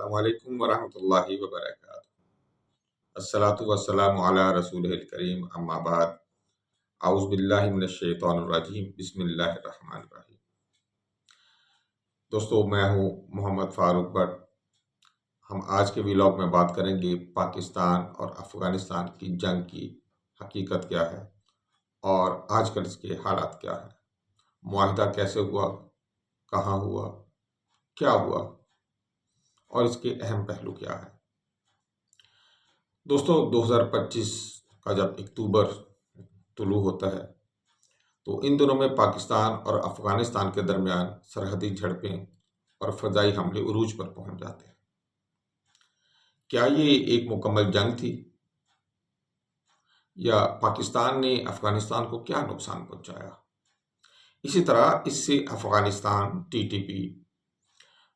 السلام علیکم ورحمۃ اللہ وبرکاتہ۔ الصلاۃ والسلام علی رسول الکریم، اما بعد، اعوذ باللہ من الشیطان الرجیم، بسم اللہ الرحمن الرحیم۔ دوستو، میں ہوں محمد فاروق بٹ۔ ہم آج کے ویلاگ میں بات کریں گے پاکستان اور افغانستان کی جنگ کی حقیقت کیا ہے اور آج کل اس کے حالات کیا ہیں، معاہدہ کیسے ہوا، کہاں ہوا، کیا ہوا اور اس کے اہم پہلو کیا ہے۔ دوستو، 2025 کا جب اکتوبر طلوع ہوتا ہے تو ان دنوں میں پاکستان اور افغانستان کے درمیان سرحدی جھڑپیں اور فضائی حملے عروج پر پہنچ جاتے ہیں۔ کیا یہ ایک مکمل جنگ تھی یا پاکستان نے افغانستان کو کیا نقصان پہنچایا؟ اسی طرح اس سے افغانستان، ٹی ٹی پی،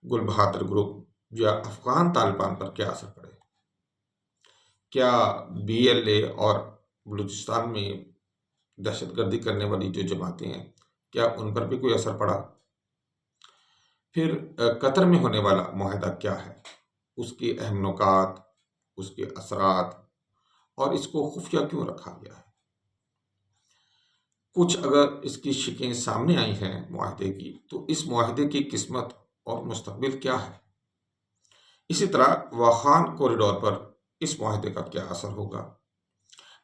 گل بہادر گروپ یا افغان طالبان پر کیا اثر پڑے؟ کیا بی ایل اے اور بلوچستان میں دہشت گردی کرنے والی جو جماعتیں ہیں، کیا ان پر بھی کوئی اثر پڑا؟ پھر قطر میں ہونے والا معاہدہ کیا ہے، اس کے اہم نکات، اس کے اثرات اور اس کو خفیہ کیوں رکھا گیا ہے؟ کچھ اگر اس کی شکیں سامنے آئی ہیں معاہدے کی، تو اس معاہدے کی قسمت اور مستقبل کیا ہے؟ اسی طرح واخان کوریڈور پر اس معاہدے کا کیا اثر ہوگا؟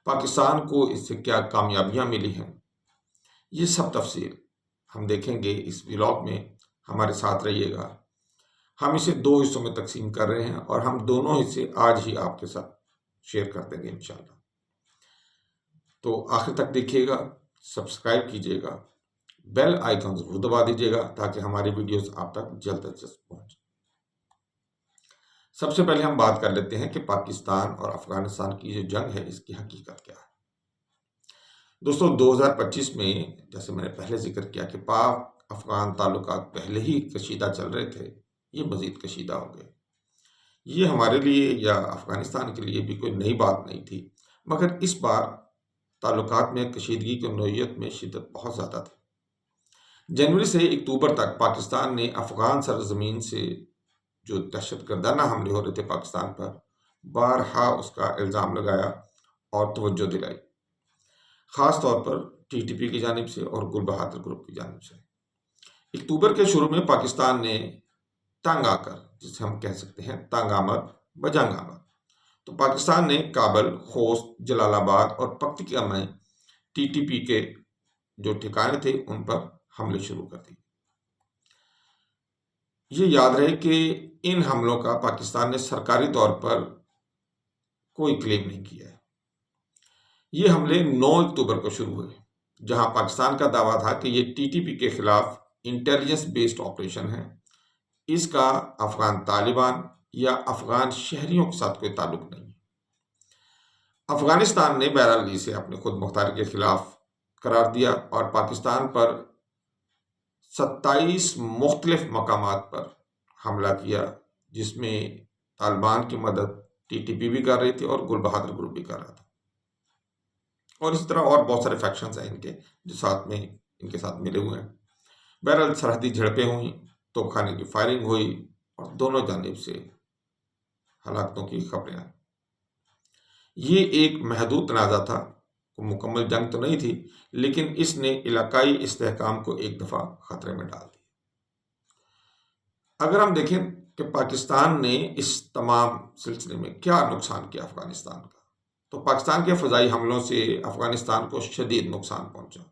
پاکستان کو اس سے کیا کامیابیاں ملی ہیں؟ یہ سب تفصیل ہم دیکھیں گے اس ویلاگ میں، ہمارے ساتھ رہیے گا۔ ہم اسے 2 حصوں میں تقسیم کر رہے ہیں اور ہم دونوں حصے آج ہی آپ کے ساتھ شیئر کر دیں گے انشاءاللہ۔ تو آخر تک دیکھیے گا، سبسکرائب کیجیے گا، بیل آئیکن ضرور دبا دیجیے گا تاکہ ہماری ویڈیوز آپ تک جلد از جلد پہنچے۔ سب سے پہلے ہم بات کر لیتے ہیں کہ پاکستان اور افغانستان کی جو جنگ ہے، اس کی حقیقت کیا ہے۔ دوستو، 2025 میں جیسے میں نے پہلے ذکر کیا کہ پاک افغان تعلقات پہلے ہی کشیدہ چل رہے تھے، یہ مزید کشیدہ ہو گئے۔ یہ ہمارے لیے یا افغانستان کے لیے بھی کوئی نئی بات نہیں تھی، مگر اس بار تعلقات میں کشیدگی کی نوعیت میں شدت بہت زیادہ تھی۔ جنوری سے اکتوبر تک پاکستان نے افغان سرزمین سے جو دہشت گردانہ حملے ہو رہے تھے پاکستان پر، بارہا اس کا الزام لگایا اور توجہ دلائی، خاص طور پر ٹی ٹی پی کی جانب سے اور گل بہادر گروپ کی جانب سے۔ اکتوبر کے شروع میں پاکستان نے تنگ آ کر، جسے ہم کہہ سکتے ہیں تنگ آمد بجنگ آمد، تو پاکستان نے کابل، خوست، جلال آباد اور پکتیکا میں ٹی ٹی پی کے جو ٹھکانے تھے ان پر حملے شروع کر دیے۔ یہ یاد رہے کہ ان حملوں کا پاکستان نے سرکاری طور پر کوئی کلیم نہیں کیا ہے۔ یہ حملے 9 اکتوبر کو شروع ہوئے، جہاں پاکستان کا دعویٰ تھا کہ یہ ٹی ٹی پی کے خلاف انٹیلیجنس بیسڈ آپریشن ہے، اس کا افغان طالبان یا افغان شہریوں کے ساتھ کوئی تعلق نہیں ہے۔ افغانستان نے بہرحال اسے اپنے خود مختاری کے خلاف قرار دیا اور پاکستان پر 27 مختلف مقامات پر حملہ کیا، جس میں طالبان کی مدد ٹی ٹی پی بھی کر رہی تھی اور گل بہادر گروپ بھی کر رہا تھا، اور اس طرح اور بہت سارے فیکشنز ہیں ان کے جو ساتھ میں ان کے ساتھ ملے ہوئے ہیں۔ بہرحال سرحدی جھڑپیں ہوئیں، توپ خانے کی فائرنگ ہوئی اور دونوں جانب سے ہلاکتوں کی خبریں آئیں۔ یہ ایک محدود تنازع تھا، مکمل جنگ تو نہیں تھی، لیکن اس نے علاقائی استحکام کو ایک دفعہ خطرے میں ڈال دیا۔ اگر ہم دیکھیں کہ پاکستان نے اس تمام سلسلے میں کیا نقصان کیا افغانستان کا، تو پاکستان کے فضائی حملوں سے افغانستان کو شدید نقصان پہنچا۔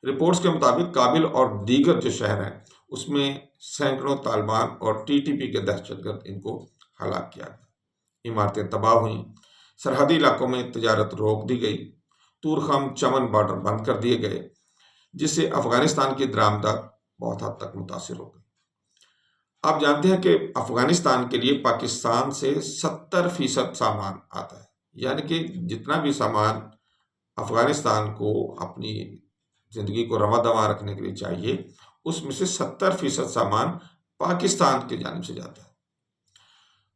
رپورٹس کے مطابق کابل اور دیگر جو شہر ہیں اس میں سینکڑوں طالبان اور ٹی ٹی پی کے دہشت گرد ان کو ہلاک کیا گیا، عمارتیں تباہ ہوئیں، سرحدی علاقوں میں تجارت روک دی گئی، تورخم چمن بارڈر بند کر دیے گئے، جس سے افغانستان کی درآمدات بہت حد تک متاثر ہو گئی۔ آپ جانتے ہیں کہ افغانستان کے لیے پاکستان سے 70% سامان آتا ہے، یعنی کہ جتنا بھی سامان افغانستان کو اپنی زندگی کو رواں دواں رکھنے کے لیے چاہیے، اس میں سے 70% سامان پاکستان کی جانب سے جاتا ہے۔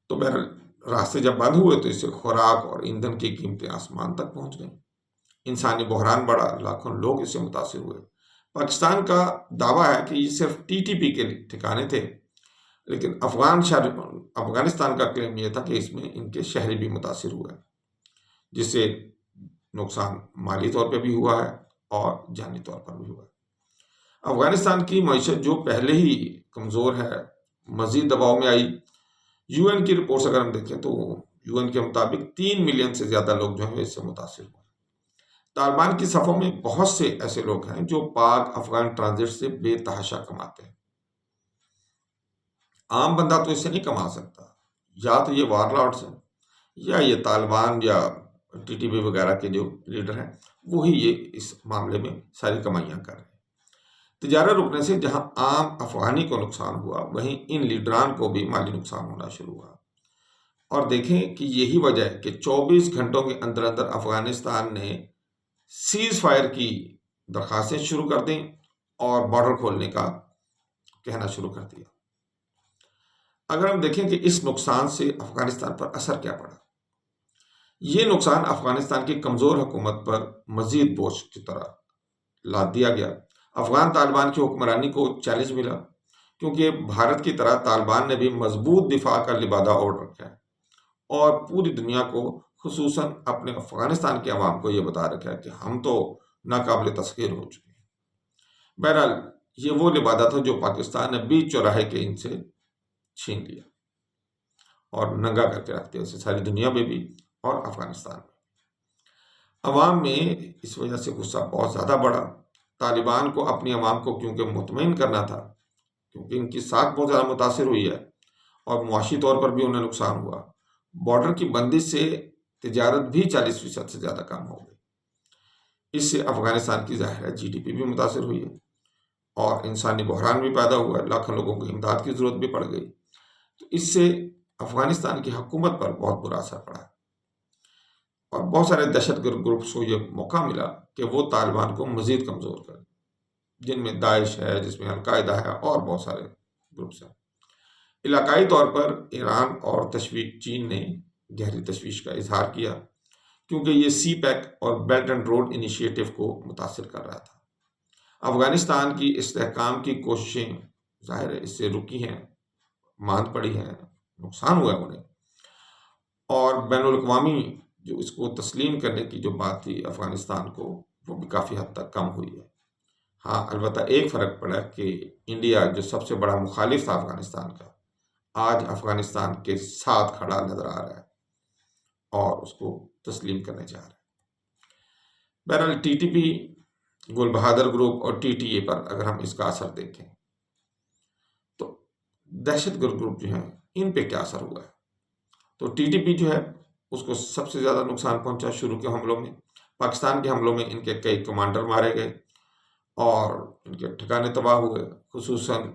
تو بہرحال راستے جب بند ہوئے تو اس سے خوراک اور ایندھن کی قیمتیں آسمان تک پہنچ گئیں، انسانی بحران بڑھا، لاکھوں لوگ اس سے متاثر ہوئے۔ پاکستان کا دعویٰ ہے کہ یہ صرف ٹی ٹی پی کے ٹھکانے تھے، لیکن افغانستان کا کلیم یہ تھا کہ اس میں ان کے شہری بھی متاثر ہوئے، جس سے نقصان مالی طور پہ بھی ہوا ہے اور جانی طور پر بھی ہوا ہے۔ افغانستان کی معیشت جو پہلے ہی کمزور ہے، مزید دباؤ میں آئی۔ یو این کی رپورٹس اگر ہم دیکھیں تو یو این کے مطابق 3 ملین سے زیادہ لوگ جو ہیں اس سے متاثر ہوئے۔ طالبان کی صفوں میں بہت سے ایسے لوگ ہیں جو پاک افغان ٹرانزٹ سے بے تحاشا کماتے ہیں۔ عام بندہ تو اس سے نہیں کما سکتا، یا تو یہ وار لارڈز ہیں، یا یہ طالبان یا ٹی ٹی پی وغیرہ کے جو لیڈر ہیں وہی یہ اس معاملے میں ساری کمائیاں کر رہے ہیں۔ تجارت رکنے سے جہاں عام افغانی کو نقصان ہوا، وہیں ان لیڈران کو بھی مالی نقصان ہونا شروع ہوا۔ اور دیکھیں کہ یہی وجہ ہے کہ 24 گھنٹوں کے اندر اندر افغانستان نے سیز فائر کی درخواستیں شروع کر دیں اور بارڈر کھولنے کا کہنا شروع کر دیا۔ اگر ہم دیکھیں کہ اس نقصان سے افغانستان پر اثر کیا پڑا، یہ نقصان افغانستان کی کمزور حکومت پر مزید بوجھ کی طرح لاد دیا گیا۔ افغان طالبان کی حکمرانی کو چیلنج ملا، کیونکہ بھارت کی طرح طالبان نے بھی مضبوط دفاع کا لبادہ اوڑھ رکھا ہے اور پوری دنیا کو خصوصاً اپنے افغانستان کے عوام کو یہ بتا رکھا ہے کہ ہم تو ناقابل تسخیر ہو چکے ہیں۔ بہرحال یہ وہ لبادہ تھا جو پاکستان نے بیچ چوراہے کے ان سے چھین لیا اور ننگا کر کے رکھ دیا، اسے ساری دنیا میں بھی اور افغانستان میں۔ عوام میں اس وجہ سے غصہ بہت زیادہ بڑھا۔ طالبان کو اپنی عوام کو کیونکہ مطمئن کرنا تھا، کیونکہ ان کی ساکھ بہت زیادہ متاثر ہوئی ہے اور معاشی طور پر بھی انہیں نقصان ہوا۔ بارڈر کی بندش سے تجارت بھی 40% سے زیادہ کم ہو گئی۔ اس سے افغانستان کی ظاہر ہے جی ڈی پی بھی متاثر ہوئی ہے اور انسانی بحران بھی پیدا ہوا ہے، لاکھوں لوگوں کو امداد کی ضرورت بھی پڑ گئی۔ تو اس سے افغانستان کی حکومت پر بہت برا اثر پڑا اور بہت سارے دہشت گرد گروپس کو یہ موقع ملا کہ وہ طالبان کو مزید کمزور کریں، جن میں داعش ہے، جس میں القاعدہ ہے اور بہت سارے گروپس ہیں۔ علاقائی طور پر ایران اور چین نے گہری تشویش کا اظہار کیا، کیونکہ یہ سی پیک اور بیلٹ اینڈ روڈ انیشیٹو کو متاثر کر رہا تھا۔ افغانستان کی استحکام کی کوششیں ظاہر ہے اس سے رکی ہیں، ماند پڑی ہیں، نقصان ہوا ہے انہیں، اور بین الاقوامی جو اس کو تسلیم کرنے کی جو بات تھی افغانستان کو، وہ بھی کافی حد تک کم ہوئی ہے۔ ہاں البتہ ایک فرق پڑا کہ انڈیا جو سب سے بڑا مخالف تھا افغانستان کا، آج افغانستان کے ساتھ کھڑا نظر آ رہا ہے اور اس کو تسلیم کرنے جا رہا ہے۔ بہرحال ٹی ٹی پی، گل بہادر گروپ اور ٹی ٹی اے پر اگر ہم اس کا اثر دیکھیں تو دہشت گرد گروپ جو ہیں ان پہ کیا اثر ہوا ہے، تو ٹی ٹی پی جو ہے اس کو سب سے زیادہ نقصان پہنچا شروع کے حملوں میں۔ پاکستان کے حملوں میں ان کے کئی کمانڈر مارے گئے اور ان کے ٹھکانے تباہ ہوئے۔ خصوصاً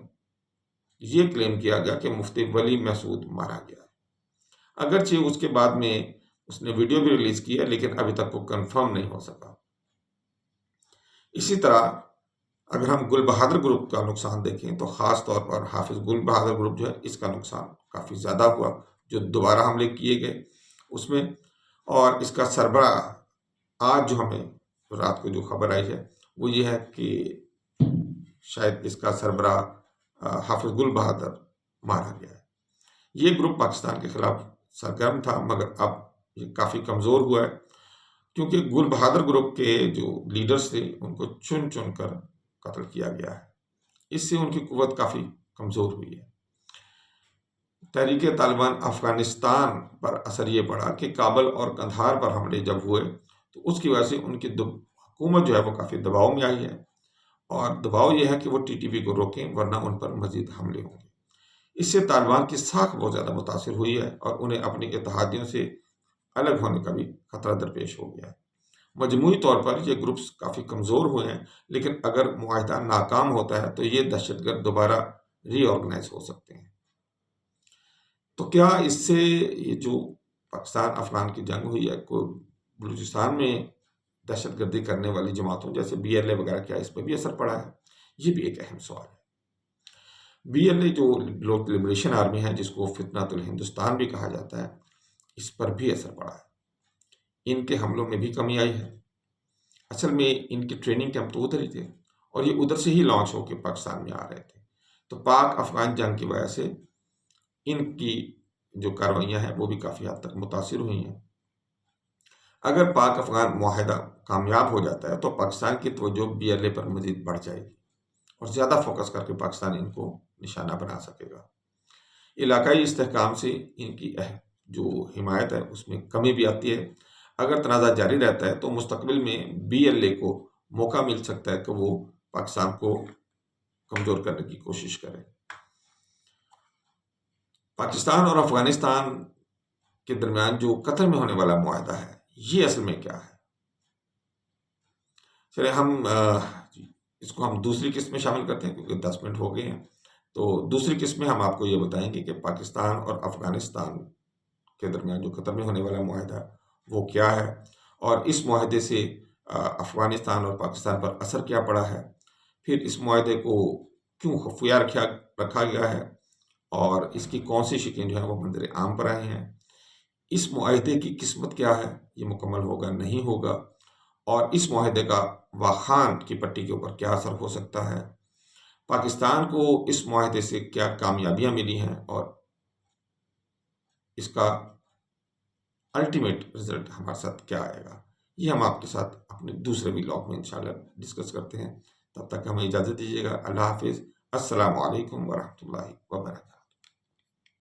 یہ کلیم کیا گیا کہ مفتی ولی محسود مارا گیا، اگرچہ اس کے بعد میں اس نے ویڈیو بھی ریلیز کی ہے، لیکن ابھی تک وہ کنفرم نہیں ہو سکا۔ اسی طرح اگر ہم گل بہادر گروپ کا نقصان دیکھیں تو خاص طور پر حافظ گل بہادر گروپ جو ہے اس کا نقصان کافی زیادہ ہوا، جو دوبارہ حملے کیے گئے اس میں، اور اس کا سربراہ آج جو ہمیں رات کو جو خبر آئی ہے وہ یہ ہے کہ شاید اس کا سربراہ حافظ گل بہادر مارا گیا ہے۔ یہ گروپ پاکستان کے خلاف سرگرم تھا، مگر اب یہ کافی کمزور ہوا ہے، کیونکہ گل بہادر گروپ کے جو لیڈرز تھے ان کو چن چن کر قتل کیا گیا ہے۔ اس سے ان کی قوت کافی کمزور ہوئی ہے۔ تحریک طالبان افغانستان پر اثر یہ پڑا کہ کابل اور قندھار پر حملے جب ہوئے تو اس کی وجہ سے ان کی حکومت جو ہے وہ کافی دباؤ میں آئی ہے، اور دباؤ یہ ہے کہ وہ ٹی ٹی پی کو روکیں ورنہ ان پر مزید حملے ہوں گے۔ اس سے طالبان کی ساکھ بہت زیادہ متاثر ہوئی ہے اور انہیں اپنی اتحادیوں سے الگ ہونے کا بھی خطرہ درپیش ہو گیا ہے۔ مجموعی طور پر یہ گروپس کافی کمزور ہوئے ہیں، لیکن اگر معاہدہ ناکام ہوتا ہے تو یہ دہشت گرد دوبارہ ری آرگنائز ہو سکتے ہیں۔ تو کیا اس سے یہ جو پاکستان افغان کی جنگ ہوئی ہے کوئی بلوچستان میں دہشت گردی کرنے والی جماعتوں جیسے بی ایل اے وغیرہ، کیا اس پہ بھی اثر پڑا ہے؟ یہ بھی ایک اہم سوال ہے۔ بی ایل اے جو لوک لبریشن آرمی ہے، جس کو فتنۃ الہندوستان بھی کہا جاتا ہے، اس پر بھی اثر پڑا ہے۔ ان کے حملوں میں بھی کمی آئی ہے۔ اصل میں ان کی ٹریننگ کیمپ تو ادھر ہی تھے اور یہ ادھر سے ہی لانچ ہو کے پاکستان میں آ رہے تھے۔ تو پاک افغان جنگ کی وجہ سے ان کی جو کارروائیاں ہیں وہ بھی کافی حد تک متاثر ہوئی ہیں۔ اگر پاک افغان معاہدہ کامیاب ہو جاتا ہے تو پاکستان کی توجہ BLA پر مزید بڑھ جائے گی اور زیادہ فوکس کر کے پاکستان ان کو نشانہ بنا سکے گا۔ علاقائی استحکام سے ان کی جو حمایت ہے اس میں کمی بھی آتی ہے۔ اگر تنازع جاری رہتا ہے تو مستقبل میں BLA کو موقع مل سکتا ہے کہ وہ پاکستان کو کمزور کرنے کی کوشش کرے۔ پاکستان اور افغانستان کے درمیان جو قطر میں ہونے والا معاہدہ ہے یہ اصل میں کیا ہے؟ چلے اس کو ہم دوسری قسط میں شامل کرتے ہیں کیونکہ 10 منٹ ہو گئے ہیں۔ تو دوسری قسط میں ہم آپ کو یہ بتائیں گے کہ پاکستان اور افغانستان کے درمیان جو قطر میں ہونے والا معاہدہ وہ کیا ہے، اور اس معاہدے سے افغانستان اور پاکستان پر اثر کیا پڑا ہے، پھر اس معاہدے کو کیوں خفیہ رکھا گیا ہے اور اس کی کون سی شکلیں جو ہیں وہ منظر عام پر آئی ہیں، اس معاہدے کی قسمت کیا ہے، یہ مکمل ہوگا نہیں ہوگا، اور اس معاہدے کا واخان کی پٹی کے اوپر کیا اثر ہو سکتا ہے، پاکستان کو اس معاہدے سے کیا کامیابیاں ملی ہیں اور اس کا الٹیمیٹ رزلٹ ہمارے ساتھ کیا آئے گا، یہ ہم آپ کے ساتھ اپنے دوسرے ولاگ میں انشاءاللہ ڈسکس کرتے ہیں۔ تب تک ہمیں اجازت دیجیے گا۔ اللہ حافظ۔ السلام علیکم ورحمۃ اللہ وبرکاتہ۔